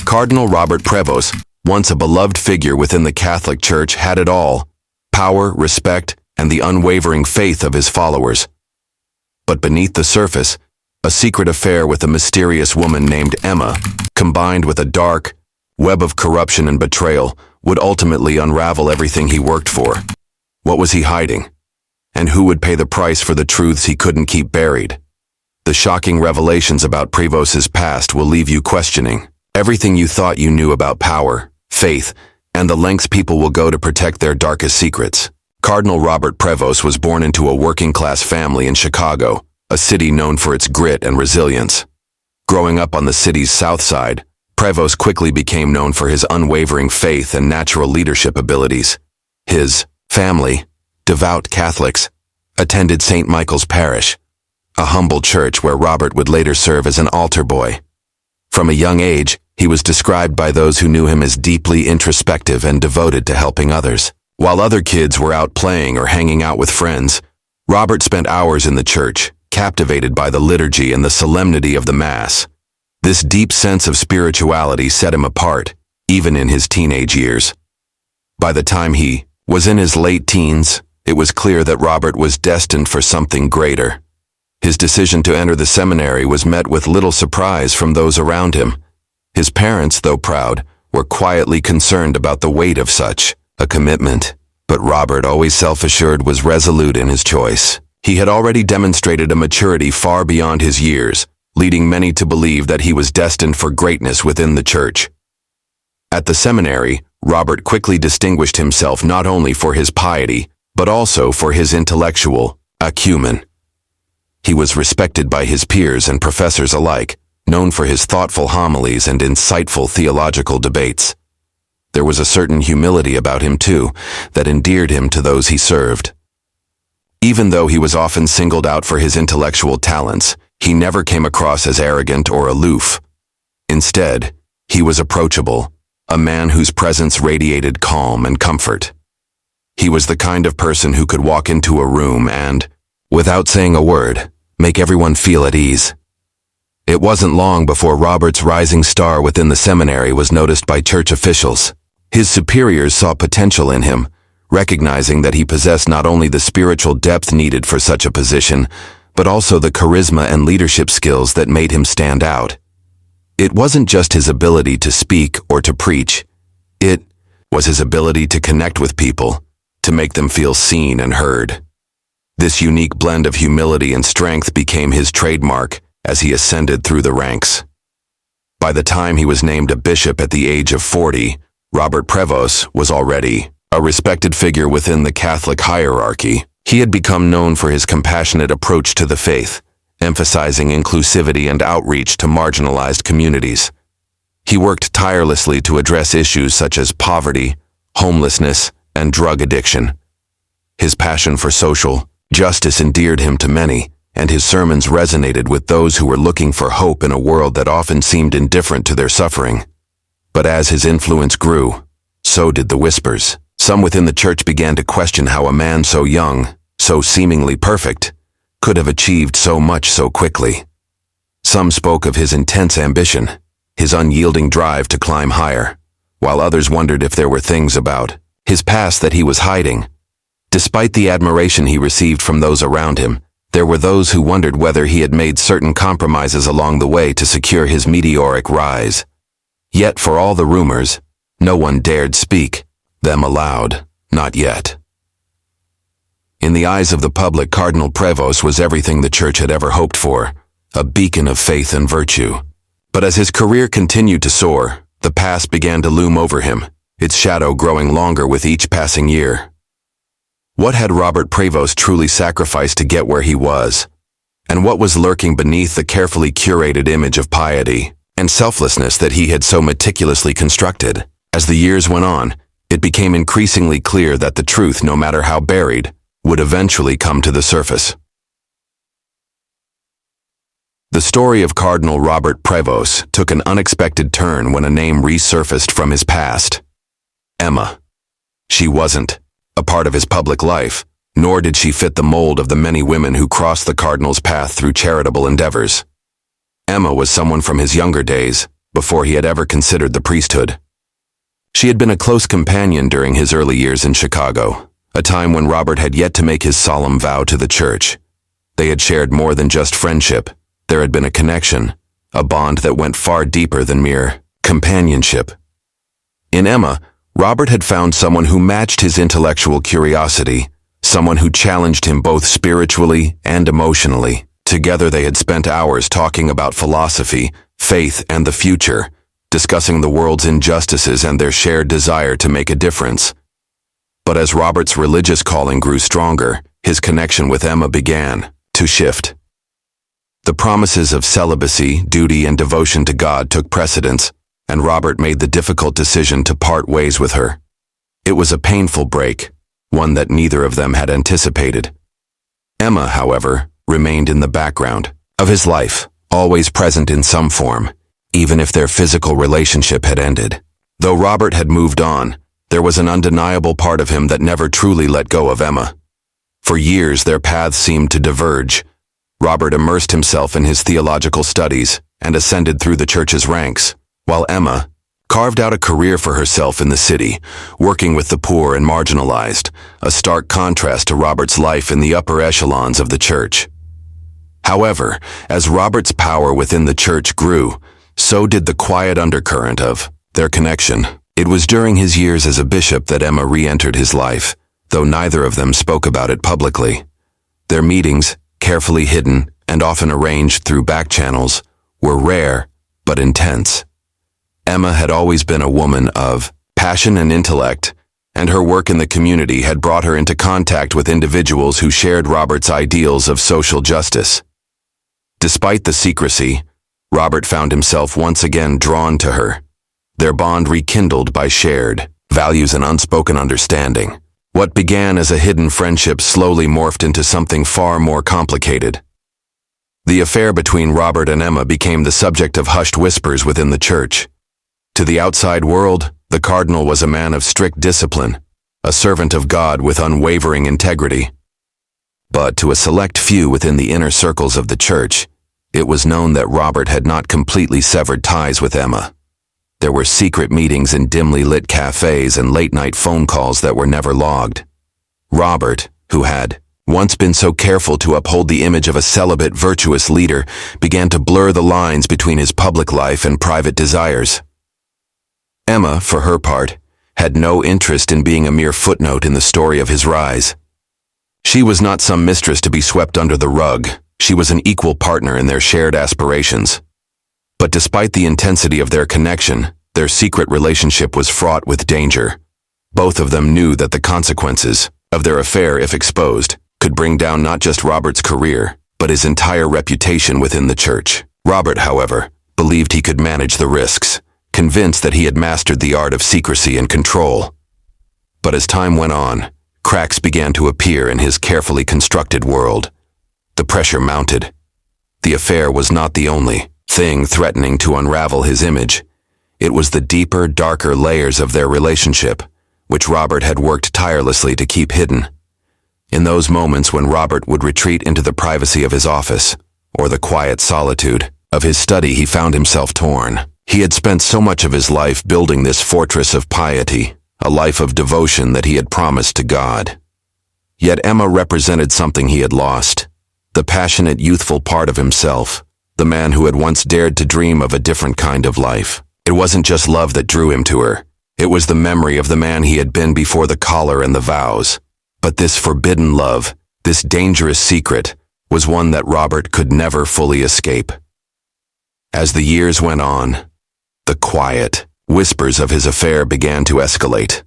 Cardinal Robert Prevost, once a beloved figure within the Catholic Church, had it all: power, respect, and the unwavering faith of his followers. But beneath the surface, a secret affair with a mysterious woman named Emma, combined with a dark web of corruption and betrayal, would ultimately unravel everything he worked for. What was he hiding? And who would pay the price for the truths he couldn't keep buried? The shocking revelations about Prevost's past will leave you questioning everything you thought you knew about power, faith, and the lengths people will go to protect their darkest secrets. Cardinal Robert Prevost was born into a working-class family in Chicago, a city known for its grit and resilience. Growing up on the city's south side, Prevost quickly became known for his unwavering faith and natural leadership abilities. His family, devout Catholics, attended St. Michael's Parish, a humble church where Robert would later serve as an altar boy. From a young age, he was described by those who knew him as deeply introspective and devoted to helping others. While other kids were out playing or hanging out with friends, Robert spent hours in the church, captivated by the liturgy and the solemnity of the Mass. This deep sense of spirituality set him apart, even in his teenage years. By the time he was in his late teens, it was clear that Robert was destined for something greater. His decision to enter the seminary was met with little surprise from those around him. His parents, though proud, were quietly concerned about the weight of such a commitment. But Robert, always self-assured, was resolute in his choice. He had already demonstrated a maturity far beyond his years, leading many to believe that he was destined for greatness within the church. At the seminary, Robert quickly distinguished himself not only for his piety, but also for his intellectual acumen. He was respected by his peers and professors alike, known for his thoughtful homilies and insightful theological debates. There was a certain humility about him, too, that endeared him to those he served. Even though he was often singled out for his intellectual talents, he never came across as arrogant or aloof. Instead, he was approachable, a man whose presence radiated calm and comfort. He was the kind of person who could walk into a room and, without saying a word, make everyone feel at ease. It wasn't long before Robert's rising star within the seminary was noticed by church officials. His superiors saw potential in him, recognizing that he possessed not only the spiritual depth needed for such a position, but also the charisma and leadership skills that made him stand out. It wasn't just his ability to speak or to preach. It was his ability to connect with people, to make them feel seen and heard. This unique blend of humility and strength became his trademark as he ascended through the ranks. By the time he was named a bishop at the age of 40, Robert Prevost was already a respected figure within the Catholic hierarchy. He had become known for his compassionate approach to the faith, emphasizing inclusivity and outreach to marginalized communities. He worked tirelessly to address issues such as poverty, homelessness, and drug addiction. His passion for social justice endeared him to many, and his sermons resonated with those who were looking for hope in a world that often seemed indifferent to their suffering. But as his influence grew, so did the whispers. Some within the church began to question how a man so young, so seemingly perfect, could have achieved so much so quickly. Some spoke of his intense ambition, his unyielding drive to climb higher, while others wondered if there were things about his past that he was hiding. Despite the admiration he received from those around him, there were those who wondered whether he had made certain compromises along the way to secure his meteoric rise. Yet for all the rumors, no one dared speak them aloud, not yet. In the eyes of the public, Cardinal Prevost was everything the church had ever hoped for, a beacon of faith and virtue. But as his career continued to soar, the past began to loom over him, its shadow growing longer with each passing year. What had Robert Prevost truly sacrificed to get where he was? And what was lurking beneath the carefully curated image of piety and selflessness that he had so meticulously constructed? As the years went on, it became increasingly clear that the truth, no matter how buried, would eventually come to the surface. The story of Cardinal Robert Prevost took an unexpected turn when a name resurfaced from his past. Emma. She wasn't a part of his public life, nor did she fit the mold of the many women who crossed the Cardinal's path through charitable endeavors. Emma was someone from his younger days, before he had ever considered the priesthood. She had been a close companion during his early years in Chicago, a time when Robert had yet to make his solemn vow to the church. They had shared more than just friendship. There had been a connection, a bond that went far deeper than mere companionship. In Emma, Robert had found someone who matched his intellectual curiosity, someone who challenged him both spiritually and emotionally. Together they had spent hours talking about philosophy, faith, and the future, discussing the world's injustices and their shared desire to make a difference. But as Robert's religious calling grew stronger, his connection with Emma began to shift. The promises of celibacy, duty, and devotion to God took precedence, and Robert made the difficult decision to part ways with her. It was a painful break, one that neither of them had anticipated. Emma, however, remained in the background of his life, always present in some form, even if their physical relationship had ended. Though Robert had moved on, there was an undeniable part of him that never truly let go of Emma. For years their paths seemed to diverge. Robert immersed himself in his theological studies and ascended through the church's ranks, while Emma carved out a career for herself in the city, working with the poor and marginalized, a stark contrast to Robert's life in the upper echelons of the church. However, as Robert's power within the church grew, so did the quiet undercurrent of their connection. It was during his years as a bishop that Emma re-entered his life, though neither of them spoke about it publicly. Their meetings, carefully hidden and often arranged through back channels, were rare but intense. Emma had always been a woman of passion and intellect, and her work in the community had brought her into contact with individuals who shared Robert's ideals of social justice. Despite the secrecy, Robert found himself once again drawn to her, their bond rekindled by shared values and unspoken understanding. What began as a hidden friendship slowly morphed into something far more complicated. The affair between Robert and Emma became the subject of hushed whispers within the church. To the outside world, the cardinal was a man of strict discipline, a servant of God with unwavering integrity. But to a select few within the inner circles of the church, it was known that Robert had not completely severed ties with Emma. There were secret meetings in dimly lit cafes and late-night phone calls that were never logged. Robert, who had once been so careful to uphold the image of a celibate, virtuous leader, began to blur the lines between his public life and private desires. Emma, for her part, had no interest in being a mere footnote in the story of his rise. She was not some mistress to be swept under the rug. She was an equal partner in their shared aspirations. But despite the intensity of their connection, their secret relationship was fraught with danger. Both of them knew that the consequences of their affair, if exposed, could bring down not just Robert's career, but his entire reputation within the church. Robert, however, believed he could manage the risks, convinced that he had mastered the art of secrecy and control. But as time went on, cracks began to appear in his carefully constructed world. The pressure mounted. The affair was not the only thing threatening to unravel his image. It was the deeper, darker layers of their relationship, which Robert had worked tirelessly to keep hidden. In those moments when Robert would retreat into the privacy of his office, or the quiet solitude of his study, he found himself torn. He had spent so much of his life building this fortress of piety, a life of devotion that he had promised to God. Yet Emma represented something he had lost, the passionate, youthful part of himself, the man who had once dared to dream of a different kind of life. It wasn't just love that drew him to her. It was the memory of the man he had been before the collar and the vows. But this forbidden love, this dangerous secret, was one that Robert could never fully escape. As the years went on, the quiet whispers of his affair began to escalate.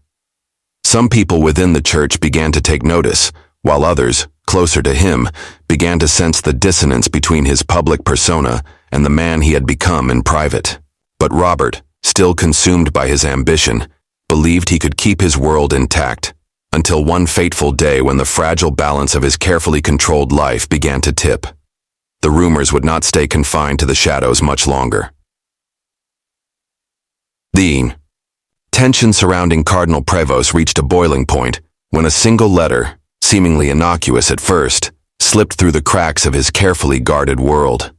Some people within the church began to take notice, while others, closer to him, began to sense the dissonance between his public persona and the man he had become in private. But Robert, still consumed by his ambition, believed he could keep his world intact, until one fateful day when the fragile balance of his carefully controlled life began to tip. The rumors would not stay confined to the shadows much longer. The tension surrounding Cardinal Prevost reached a boiling point when a single letter, seemingly innocuous at first, slipped through the cracks of his carefully guarded world.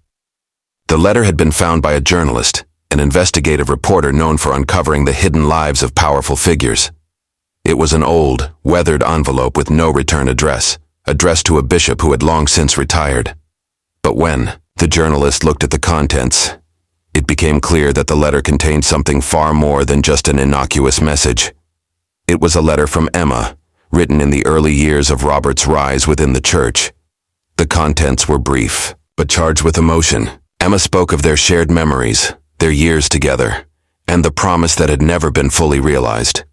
The letter had been found by a journalist, an investigative reporter known for uncovering the hidden lives of powerful figures. It was an old, weathered envelope with no return address, addressed to a bishop who had long since retired. But when the journalist looked at the contents, it became clear that the letter contained something far more than just an innocuous message. It was a letter from Emma, written in the early years of Robert's rise within the church. The contents were brief, but charged with emotion. Emma spoke of their shared memories, their years together, and the promise that had never been fully realized.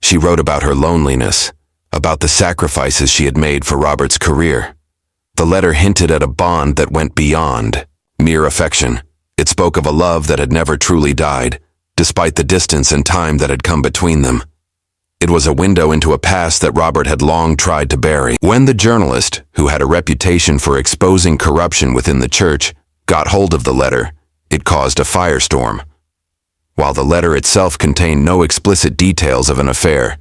She wrote about her loneliness, about the sacrifices she had made for Robert's career. The letter hinted at a bond that went beyond mere affection. It spoke of a love that had never truly died, despite the distance and time that had come between them. It was a window into a past that Robert had long tried to bury. When the journalist, who had a reputation for exposing corruption within the church, got hold of the letter, it caused a firestorm. While the letter itself contained no explicit details of an affair,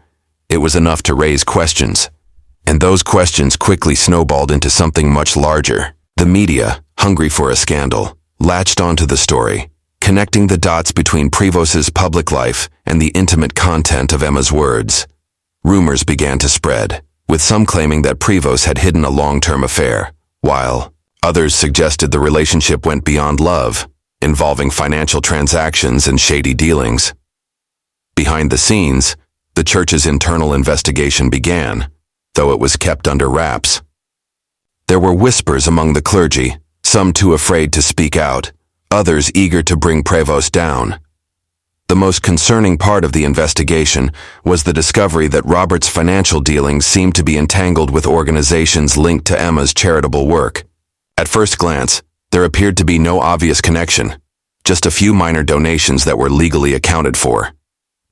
it was enough to raise questions. And those questions quickly snowballed into something much larger. The media, hungry for a scandal, latched onto the story, connecting the dots between Prevost's public life and the intimate content of Emma's words. Rumors began to spread, with some claiming that Prevost had hidden a long-term affair, while others suggested the relationship went beyond love, involving financial transactions and shady dealings. Behind the scenes, the church's internal investigation began, though it was kept under wraps. There were whispers among the clergy, some too afraid to speak out, others eager to bring Prevost down. The most concerning part of the investigation was the discovery that Robert's financial dealings seemed to be entangled with organizations linked to Emma's charitable work. At first glance, there appeared to be no obvious connection, just a few minor donations that were legally accounted for.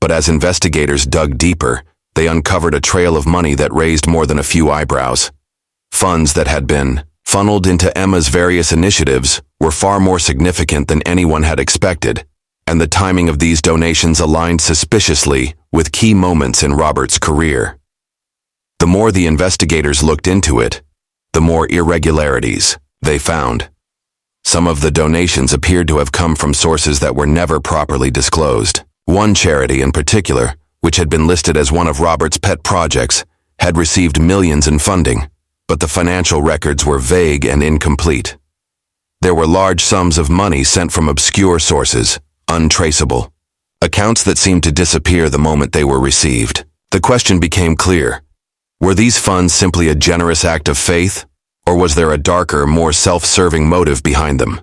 But as investigators dug deeper, they uncovered a trail of money that raised more than a few eyebrows. Funds that had been funneled into Emma's various initiatives were far more significant than anyone had expected, and the timing of these donations aligned suspiciously with key moments in Robert's career. The more the investigators looked into it, the more irregularities they found. Some of the donations appeared to have come from sources that were never properly disclosed. One charity in particular, which had been listed as one of Robert's pet projects, had received millions in funding, but the financial records were vague and incomplete. There were large sums of money sent from obscure sources, untraceable, accounts that seemed to disappear the moment they were received. The question became clear. Were these funds simply a generous act of faith, or was there a darker, more self-serving motive behind them?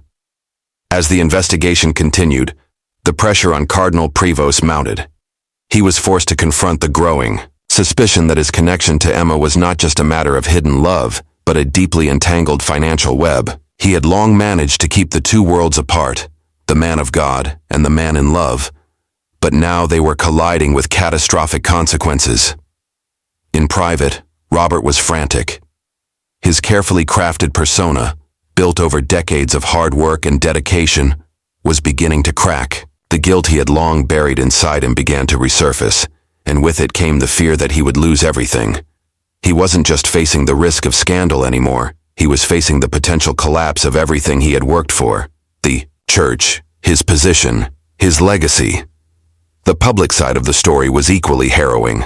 As the investigation continued, the pressure on Cardinal Prevost mounted. He was forced to confront the growing suspicion that his connection to Emma was not just a matter of hidden love, but a deeply entangled financial web. He had long managed to keep the two worlds apart, the man of God and the man in love, but now they were colliding with catastrophic consequences. In private, Robert was frantic. His carefully crafted persona, built over decades of hard work and dedication, was beginning to crack. The guilt he had long buried inside him began to resurface, and with it came the fear that he would lose everything. He wasn't just facing the risk of scandal anymore, he was facing the potential collapse of everything he had worked for: the church, his position, his legacy. The public side of the story was equally harrowing.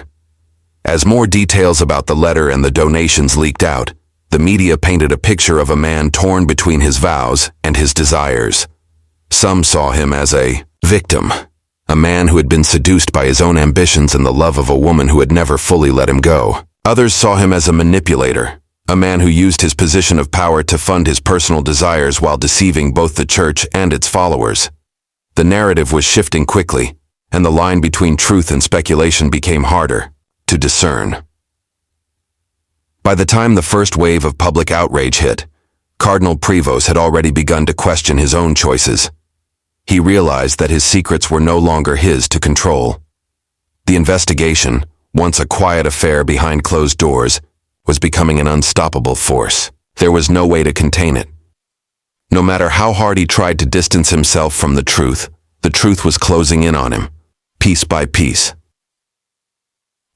As more details about the letter and the donations leaked out, the media painted a picture of a man torn between his vows and his desires. Some saw him as a victim, a man who had been seduced by his own ambitions and the love of a woman who had never fully let him go. Others saw him as a manipulator, a man who used his position of power to fund his personal desires while deceiving both the church and its followers. The narrative was shifting quickly, and the line between truth and speculation became harder to discern. By the time the first wave of public outrage hit, Cardinal Prevost had already begun to question his own choices. He realized that his secrets were no longer his to control. The investigation, once a quiet affair behind closed doors, was becoming an unstoppable force. There was no way to contain it. No matter how hard he tried to distance himself from the truth was closing in on him, piece by piece.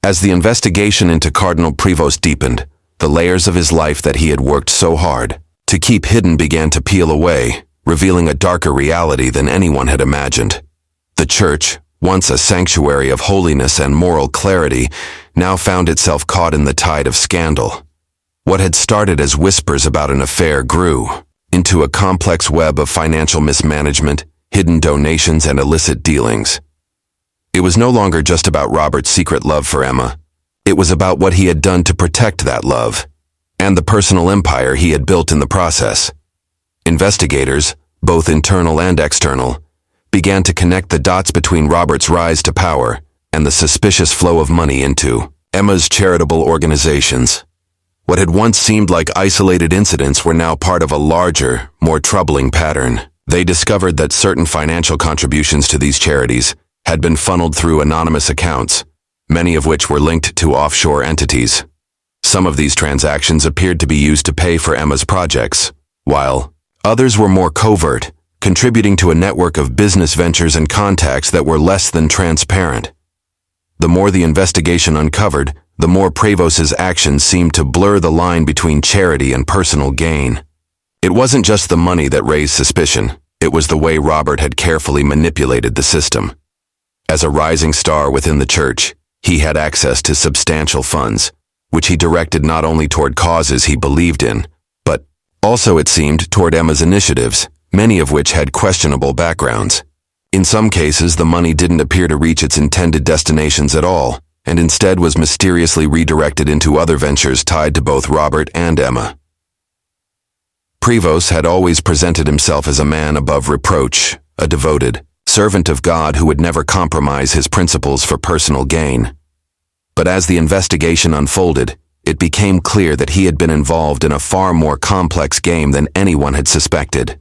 As the investigation into Cardinal Prevost deepened, the layers of his life that he had worked so hard to keep hidden began to peel away, revealing a darker reality than anyone had imagined. The church, once a sanctuary of holiness and moral clarity, now found itself caught in the tide of scandal. What had started as whispers about an affair grew into a complex web of financial mismanagement, hidden donations, and illicit dealings. It was no longer just about Robert's secret love for Emma. It was about what he had done to protect that love, and the personal empire he had built in the process. Investigators, both internal and external, began to connect the dots between Robert's rise to power and the suspicious flow of money into Emma's charitable organizations. What had once seemed like isolated incidents were now part of a larger, more troubling pattern. They discovered that certain financial contributions to these charities had been funneled through anonymous accounts, many of which were linked to offshore entities. Some of these transactions appeared to be used to pay for Emma's projects, while others were more covert, contributing to a network of business ventures and contacts that were less than transparent. The more the investigation uncovered, the more Prevost's actions seemed to blur the line between charity and personal gain. It wasn't just the money that raised suspicion, it was the way Robert had carefully manipulated the system. As a rising star within the church, he had access to substantial funds, which he directed not only toward causes he believed in, but also, it seemed, toward Emma's initiatives, many of which had questionable backgrounds. In some cases, the money didn't appear to reach its intended destinations at all, and instead was mysteriously redirected into other ventures tied to both Robert and Emma. Prevost had always presented himself as a man above reproach, a devoted servant of God who would never compromise his principles for personal gain. But as the investigation unfolded, it became clear that he had been involved in a far more complex game than anyone had suspected.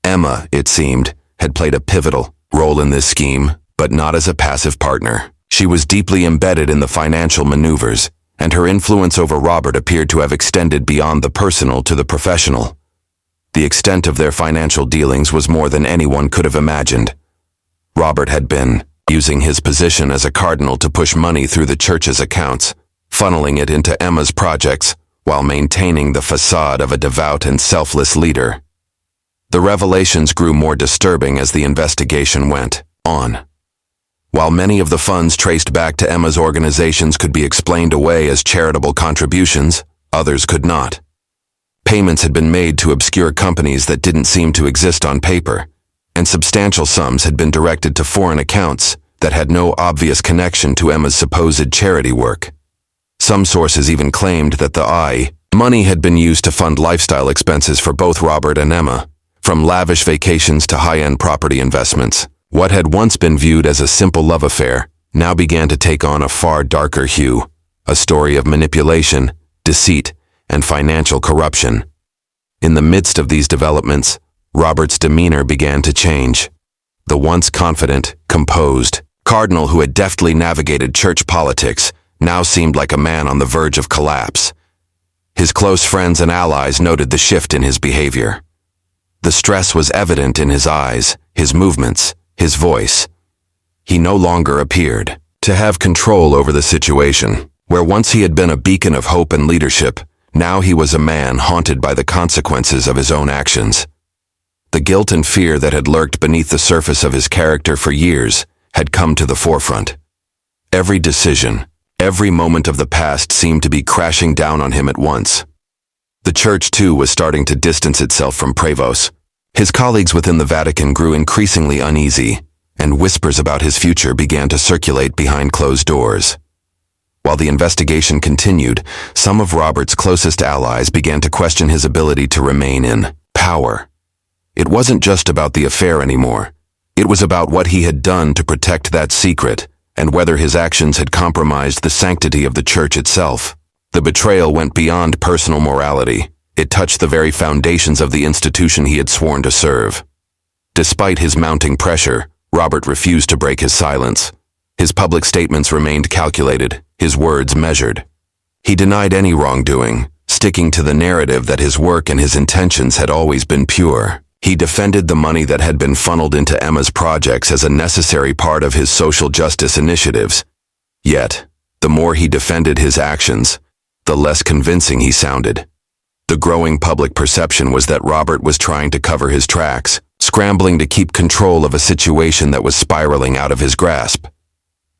Emma, it seemed, had played a pivotal role in this scheme, but not as a passive partner. She was deeply embedded in the financial maneuvers, and her influence over Robert appeared to have extended beyond the personal to the professional. The extent of their financial dealings was more than anyone could have imagined. Robert had been using his position as a cardinal to push money through the church's accounts, funneling it into Emma's projects while maintaining the facade of a devout and selfless leader. The revelations grew more disturbing as the investigation went on. While many of the funds traced back to Emma's organizations could be explained away as charitable contributions, others could not. Payments had been made to obscure companies that didn't seem to exist on paper, and substantial sums had been directed to foreign accounts that had no obvious connection to Emma's supposed charity work. Some sources even claimed that the money had been used to fund lifestyle expenses for both Robert and Emma, from lavish vacations to high-end property investments. What had once been viewed as a simple love affair now began to take on a far darker hue, a story of manipulation, deceit, and financial corruption. In the midst of these developments, Robert's demeanor began to change. The once confident, composed cardinal who had deftly navigated church politics now seemed like a man on the verge of collapse. His close friends and allies noted the shift in his behavior. The stress was evident in his eyes, his movements, his voice. He no longer appeared to have control over the situation. Where once he had been a beacon of hope and leadership, now he was a man haunted by the consequences of his own actions. The guilt and fear that had lurked beneath the surface of his character for years had come to the forefront. Every decision, every moment of the past seemed to be crashing down on him at once. The church, too, was starting to distance itself from Prevost. His colleagues within the Vatican grew increasingly uneasy, and whispers about his future began to circulate behind closed doors. While the investigation continued, some of Robert's closest allies began to question his ability to remain in power. It wasn't just about the affair anymore. It was about what he had done to protect that secret, and whether his actions had compromised the sanctity of the church itself. The betrayal went beyond personal morality. It touched the very foundations of the institution he had sworn to serve. Despite his mounting pressure, Robert refused to break his silence. His public statements remained calculated, his words measured. He denied any wrongdoing, sticking to the narrative that his work and his intentions had always been pure. He defended the money that had been funneled into Emma's projects as a necessary part of his social justice initiatives. Yet, the more he defended his actions, the less convincing he sounded. The growing public perception was that Robert was trying to cover his tracks, scrambling to keep control of a situation that was spiraling out of his grasp.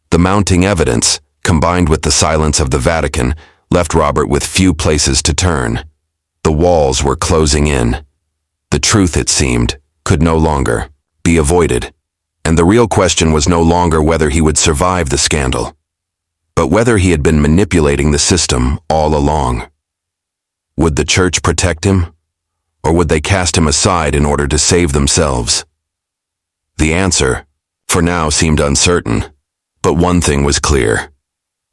The mounting evidence, combined with the silence of the Vatican, left Robert with few places to turn. The walls were closing in. The truth, it seemed, could no longer be avoided, and the real question was no longer whether he would survive the scandal, but whether he had been manipulating the system all along. Would the church protect him, or would they cast him aside in order to save themselves? The answer, for now, seemed uncertain, but one thing was clear.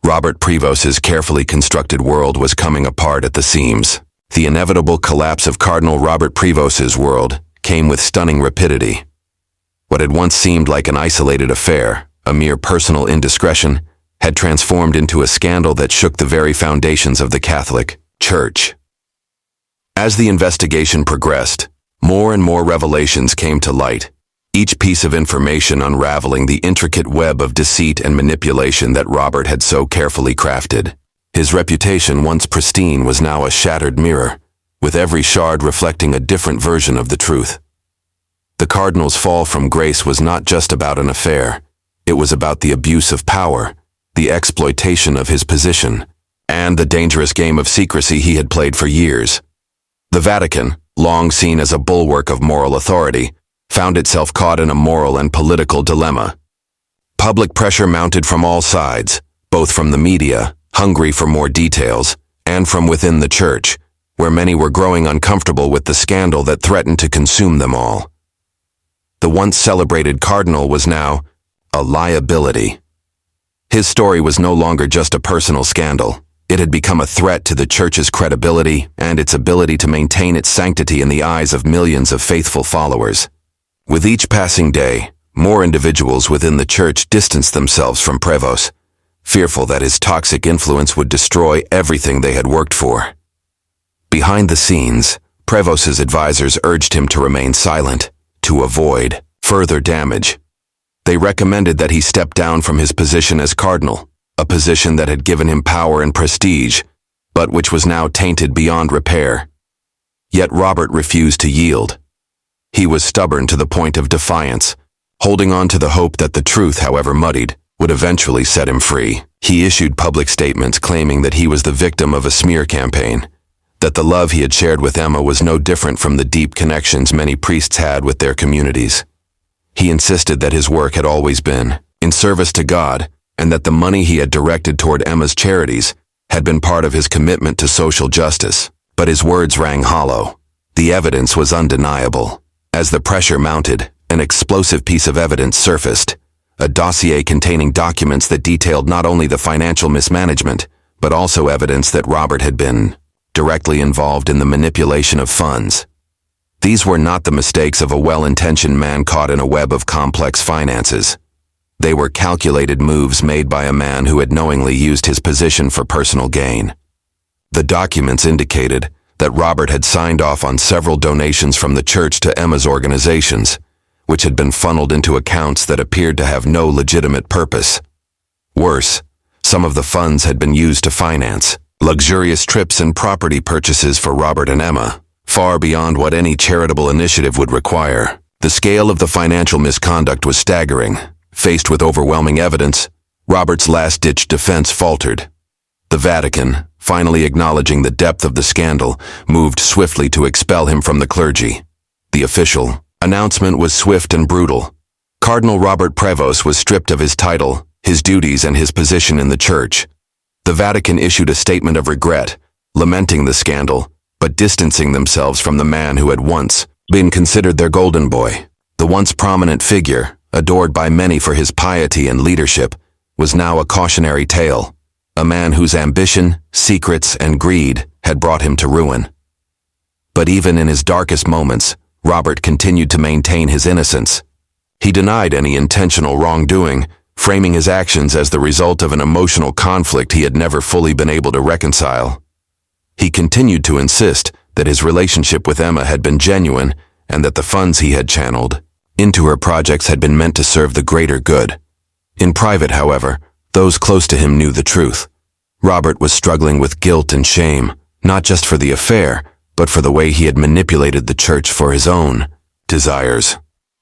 Robert Prevost's carefully constructed world was coming apart at the seams. The inevitable collapse of Cardinal Robert Prevost's world came with stunning rapidity. What had once seemed like an isolated affair, a mere personal indiscretion, had transformed into a scandal that shook the very foundations of the Catholic Church. As the investigation progressed, more and more revelations came to light, each piece of information unraveling the intricate web of deceit and manipulation that Robert had so carefully crafted. His reputation, once pristine, was now a shattered mirror, with every shard reflecting a different version of the truth. The Cardinal's fall from grace was not just about an affair. It was about the abuse of power, the exploitation of his position, and the dangerous game of secrecy he had played for years. The Vatican, long seen as a bulwark of moral authority, found itself caught in a moral and political dilemma. Public pressure mounted from all sides, both from the media, hungry for more details, and from within the church, where many were growing uncomfortable with the scandal that threatened to consume them all. The once celebrated cardinal was now a liability. His story was no longer just a personal scandal. It had become a threat to the church's credibility and its ability to maintain its sanctity in the eyes of millions of faithful followers. With each passing day, more individuals within the church distanced themselves from Prevost, fearful that his toxic influence would destroy everything they had worked for. Behind the scenes, Prevost's advisors urged him to remain silent, to avoid further damage. They recommended that he step down from his position as cardinal, a position that had given him power and prestige, but which was now tainted beyond repair. Yet Robert refused to yield. He was stubborn to the point of defiance, holding on to the hope that the truth, however muddied, would eventually set him free. He issued public statements claiming that he was the victim of a smear campaign, that the love he had shared with Emma was no different from the deep connections many priests had with their communities. He insisted that his work had always been in service to God, and that the money he had directed toward Emma's charities had been part of his commitment to social justice. But his words rang hollow. The evidence was undeniable. As the pressure mounted, an explosive piece of evidence surfaced, a dossier containing documents that detailed not only the financial mismanagement, but also evidence that Robert had been directly involved in the manipulation of funds. These were not the mistakes of a well-intentioned man caught in a web of complex finances. They were calculated moves made by a man who had knowingly used his position for personal gain. The documents indicated that Robert had signed off on several donations from the church to Emma's organizations, which had been funneled into accounts that appeared to have no legitimate purpose. Worse, some of the funds had been used to finance luxurious trips and property purchases for Robert and Emma, far beyond what any charitable initiative would require. The scale of the financial misconduct was staggering. Faced with overwhelming evidence, Robert's last-ditch defense faltered. The Vatican, finally acknowledging the depth of the scandal, moved swiftly to expel him from the clergy. The official announcement was swift and brutal. Cardinal Robert Prevost was stripped of his title, his duties, and his position in the church. The Vatican issued a statement of regret, lamenting the scandal, but distancing themselves from the man who had once been considered their golden boy. The once prominent figure, adored by many for his piety and leadership, was now a cautionary tale, a man whose ambition, secrets, and greed had brought him to ruin. But even in his darkest moments, Robert continued to maintain his innocence. He denied any intentional wrongdoing, framing his actions as the result of an emotional conflict he had never fully been able to reconcile. He continued to insist that his relationship with Emma had been genuine and that the funds he had channeled into her projects had been meant to serve the greater good. In private, however, those close to him knew the truth. Robert was struggling with guilt and shame, not just for the affair, but for the way he had manipulated the church for his own desires.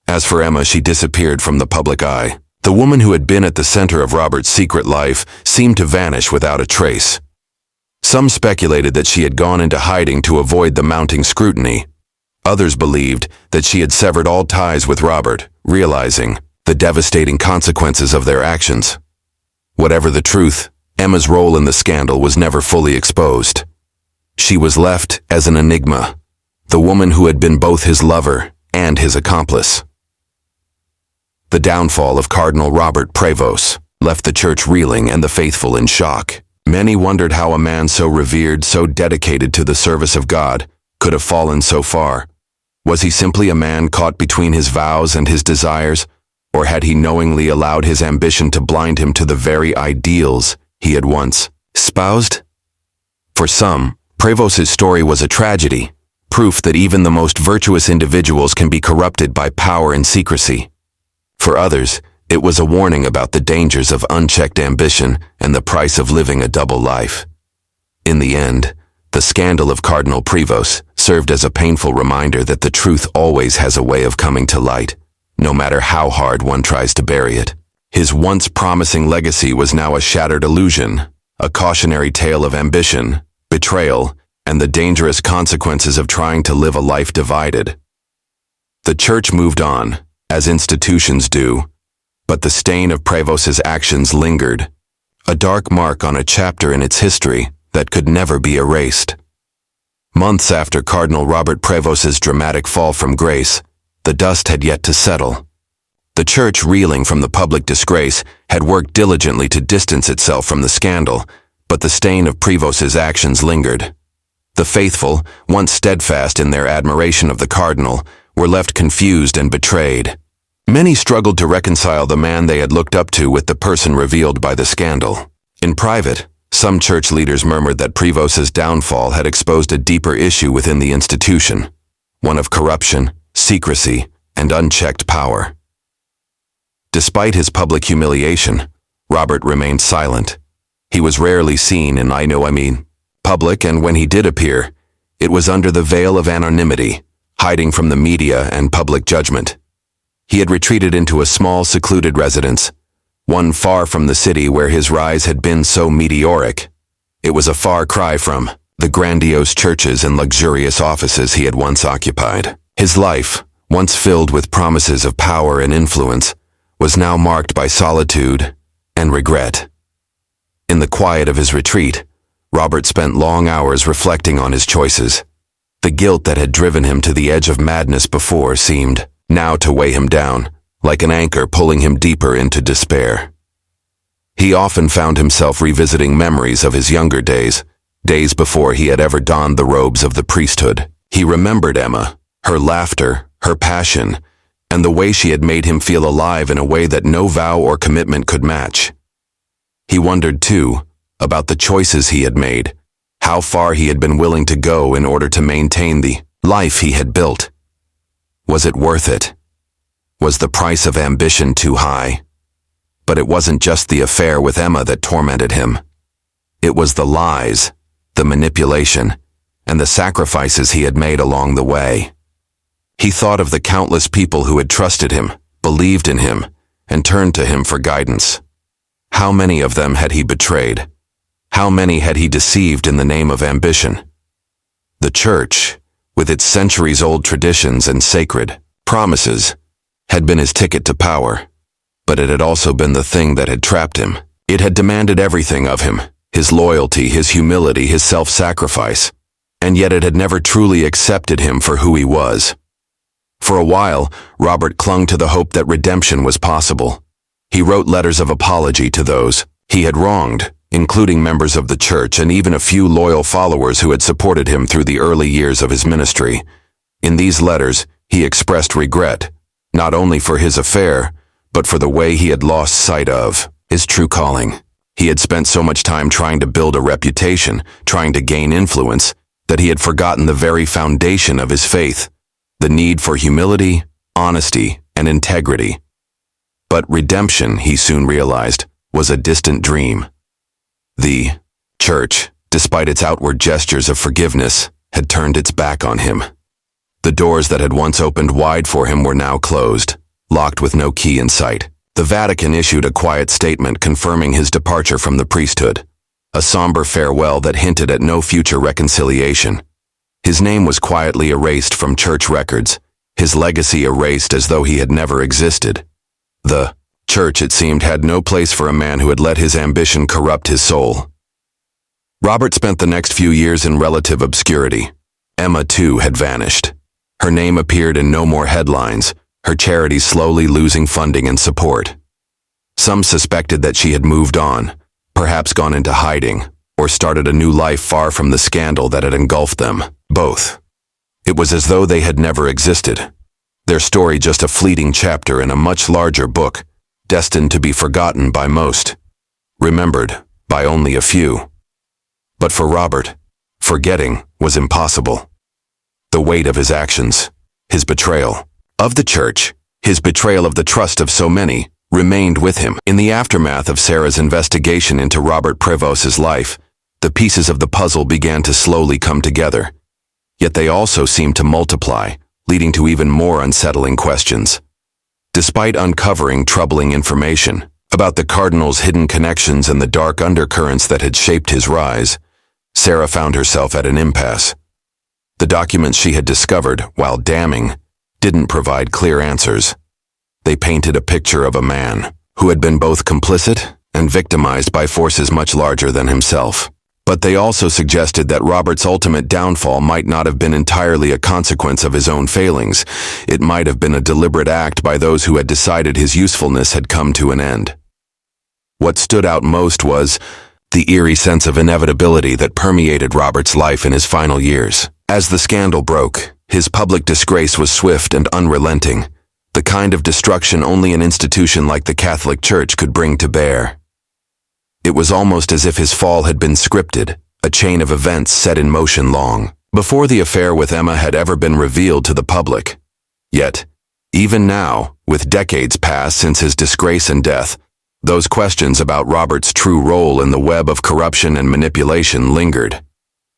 As for Emma, she disappeared from the public eye. The woman who had been at the center of Robert's secret life seemed to vanish without a trace. Some speculated that she had gone into hiding to avoid the mounting scrutiny. Others believed that she had severed all ties with Robert, realizing the devastating consequences of their actions. Whatever the truth, Emma's role in the scandal was never fully exposed. She was left as an enigma, the woman who had been both his lover and his accomplice. The downfall of Cardinal Robert Prevost left the church reeling and the faithful in shock. Many wondered how a man so revered, so dedicated to the service of God, could have fallen so far. Was he simply a man caught between his vows and his desires, or had he knowingly allowed his ambition to blind him to the very ideals he had once espoused? For some, Prevost's story was a tragedy, proof that even the most virtuous individuals can be corrupted by power and secrecy. For others, it was a warning about the dangers of unchecked ambition and the price of living a double life. In the end, the scandal of Cardinal Prevost served as a painful reminder that the truth always has a way of coming to light, no matter how hard one tries to bury it. His once promising legacy was now a shattered illusion, a cautionary tale of ambition, betrayal, and the dangerous consequences of trying to live a life divided. The church moved on, as institutions do, but the stain of Prevost's actions lingered, a dark mark on a chapter in its history that could never be erased. Months after Cardinal Robert Prevost's dramatic fall from grace, the dust had yet to settle. The church, reeling from the public disgrace, had worked diligently to distance itself from the scandal, but the stain of Prevost's actions lingered. The faithful, once steadfast in their admiration of the cardinal, were left confused and betrayed. Many struggled to reconcile the man they had looked up to with the person revealed by the scandal. In private, some church leaders murmured that Prevost's downfall had exposed a deeper issue within the institution, one of corruption, secrecy, and unchecked power. Despite his public humiliation, Robert remained silent. He was rarely seen in public, and when he did appear, it was under the veil of anonymity, hiding from the media and public judgment. He had retreated into a small, secluded residence, one far from the city where his rise had been so meteoric. It was a far cry from the grandiose churches and luxurious offices he had once occupied. His life, once filled with promises of power and influence, was now marked by solitude and regret. In the quiet of his retreat, Robert spent long hours reflecting on his choices. The guilt that had driven him to the edge of madness before seemed now to weigh him down, like an anchor pulling him deeper into despair. He often found himself revisiting memories of his younger days, days before he had ever donned the robes of the priesthood. He remembered Emma, her laughter, her passion, and the way she had made him feel alive in a way that no vow or commitment could match. He wondered, too, about the choices he had made, how far he had been willing to go in order to maintain the life he had built. Was it worth it? Was the price of ambition too high? But it wasn't just the affair with Emma that tormented him. It was the lies, the manipulation, and the sacrifices he had made along the way. He thought of the countless people who had trusted him, believed in him, and turned to him for guidance. How many of them had he betrayed? How many had he deceived in the name of ambition? The church, with its centuries-old traditions and sacred promises, had been his ticket to power, but it had also been the thing that had trapped him. It had demanded everything of him, his loyalty, his humility, his self-sacrifice, and yet it had never truly accepted him for who he was. For a while, Robert clung to the hope that redemption was possible. He wrote letters of apology to those he had wronged, including members of the church and even a few loyal followers who had supported him through the early years of his ministry. In these letters, he expressed regret, not only for his affair, but for the way he had lost sight of his true calling. He had spent so much time trying to build a reputation, trying to gain influence, that he had forgotten the very foundation of his faith, the need for humility, honesty, and integrity. But redemption, he soon realized, was a distant dream. The church, despite its outward gestures of forgiveness, had turned its back on him. The doors that had once opened wide for him were now closed, locked with no key in sight. The Vatican issued a quiet statement confirming his departure from the priesthood, a somber farewell that hinted at no future reconciliation. His name was quietly erased from church records, his legacy erased as though he had never existed. The church, it seemed, had no place for a man who had let his ambition corrupt his soul. Robert spent the next few years in relative obscurity. Emma, too, had vanished. Her name appeared in no more headlines, her charities slowly losing funding and support. Some suspected that she had moved on, perhaps gone into hiding, or started a new life far from the scandal that had engulfed them, both. It was as though they had never existed, their story just a fleeting chapter in a much larger book, destined to be forgotten by most, remembered by only a few. But for Robert, forgetting was impossible. The weight of his actions, his betrayal of the church, his betrayal of the trust of so many, remained with him. In the aftermath of Sarah's investigation into Robert Prevost's life, the pieces of the puzzle began to slowly come together. Yet they also seemed to multiply, leading to even more unsettling questions. Despite uncovering troubling information about the cardinal's hidden connections and the dark undercurrents that had shaped his rise, Sarah found herself at an impasse. The documents she had discovered, while damning, didn't provide clear answers. They painted a picture of a man who had been both complicit and victimized by forces much larger than himself. But they also suggested that Robert's ultimate downfall might not have been entirely a consequence of his own failings. It might have been a deliberate act by those who had decided his usefulness had come to an end. What stood out most was the eerie sense of inevitability that permeated Robert's life in his final years. As the scandal broke, his public disgrace was swift and unrelenting, the kind of destruction only an institution like the Catholic Church could bring to bear. It was almost as if his fall had been scripted, a chain of events set in motion long before the affair with Emma had ever been revealed to the public. Yet, even now, with decades past since his disgrace and death, those questions about Robert's true role in the web of corruption and manipulation lingered.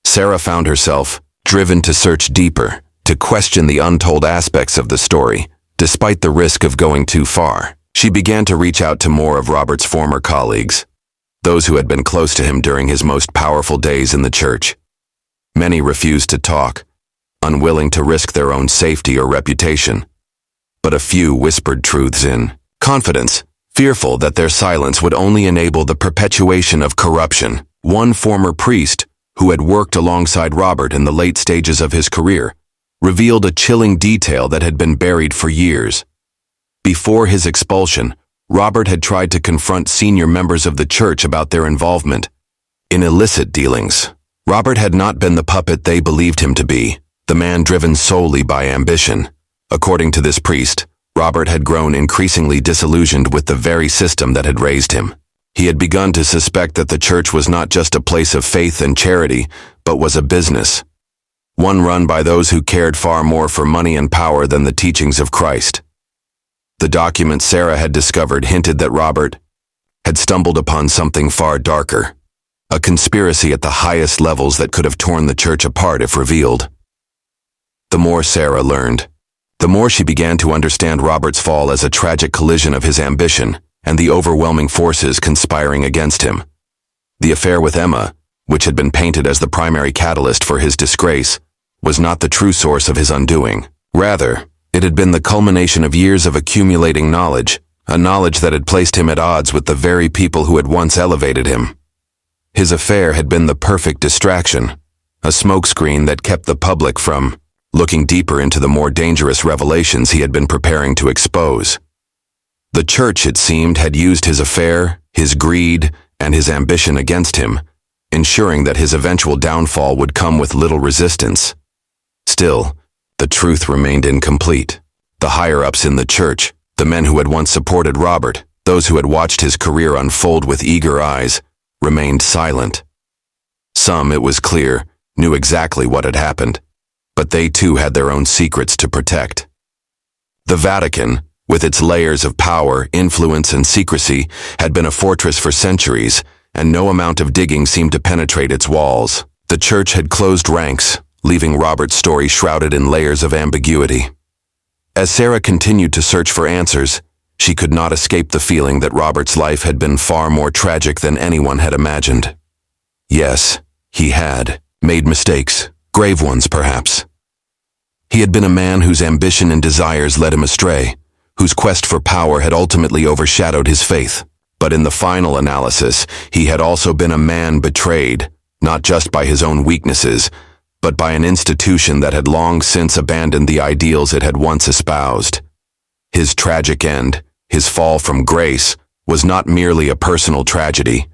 Sarah found herself driven to search deeper, to question the untold aspects of the story. Despite the risk of going too far, she began to reach out to more of Robert's former colleagues, those who had been close to him during his most powerful days in the church. Many refused to talk, unwilling to risk their own safety or reputation. But a few whispered truths in confidence, fearful that their silence would only enable the perpetuation of corruption. One former priest, who had worked alongside Robert in the late stages of his career, revealed a chilling detail that had been buried for years. Before his expulsion, Robert had tried to confront senior members of the church about their involvement in illicit dealings. Robert had not been the puppet they believed him to be, the man driven solely by ambition. According to this priest, Robert had grown increasingly disillusioned with the very system that had raised him. He had begun to suspect that the church was not just a place of faith and charity, but was a business, one run by those who cared far more for money and power than the teachings of Christ. The documents Sarah had discovered hinted that Robert had stumbled upon something far darker, a conspiracy at the highest levels that could have torn the church apart if revealed. The more Sarah learned, the more she began to understand Robert's fall as a tragic collision of his ambition and the overwhelming forces conspiring against him. The affair with Emma, which had been painted as the primary catalyst for his disgrace, was not the true source of his undoing. Rather, it had been the culmination of years of accumulating knowledge, a knowledge that had placed him at odds with the very people who had once elevated him. His affair had been the perfect distraction, a smokescreen that kept the public from looking deeper into the more dangerous revelations he had been preparing to expose. The church, it seemed, had used his affair, his greed, and his ambition against him, ensuring that his eventual downfall would come with little resistance. Still, the truth remained incomplete. The higher-ups in the church, the men who had once supported Robert, those who had watched his career unfold with eager eyes, remained silent. Some, it was clear, knew exactly what had happened, but they too had their own secrets to protect. The Vatican, with its layers of power, influence, and secrecy, had been a fortress for centuries, and no amount of digging seemed to penetrate its walls. The church had closed ranks, leaving Robert's story shrouded in layers of ambiguity. As Sarah continued to search for answers, she could not escape the feeling that Robert's life had been far more tragic than anyone had imagined. Yes, he had made mistakes, grave ones perhaps. He had been a man whose ambition and desires led him astray, whose quest for power had ultimately overshadowed his faith. But in the final analysis, he had also been a man betrayed, not just by his own weaknesses, but by an institution that had long since abandoned the ideals it had once espoused. His tragic end, his fall from grace, was not merely a personal tragedy.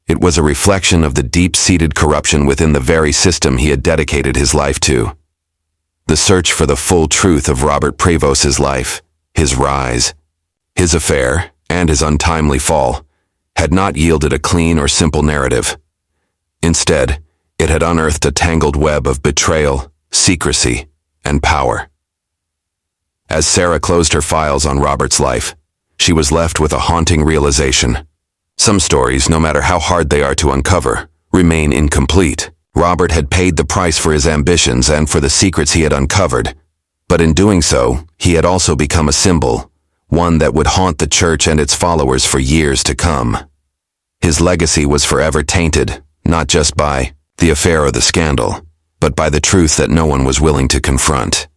It was a reflection of the deep-seated corruption within the very system he had dedicated his life to. The search for the full truth of Robert Prevost's life, his rise, his affair, and his untimely fall, had not yielded a clean or simple narrative. Instead, it had unearthed a tangled web of betrayal, secrecy, and power. As Sarah closed her files on Robert's life, she was left with a haunting realization. Some stories, no matter how hard they are to uncover, remain incomplete. Robert had paid the price for his ambitions and for the secrets he had uncovered, but in doing so, he had also become a symbol, one that would haunt the church and its followers for years to come. His legacy was forever tainted, not just by the affair or the scandal, but by the truth that no one was willing to confront.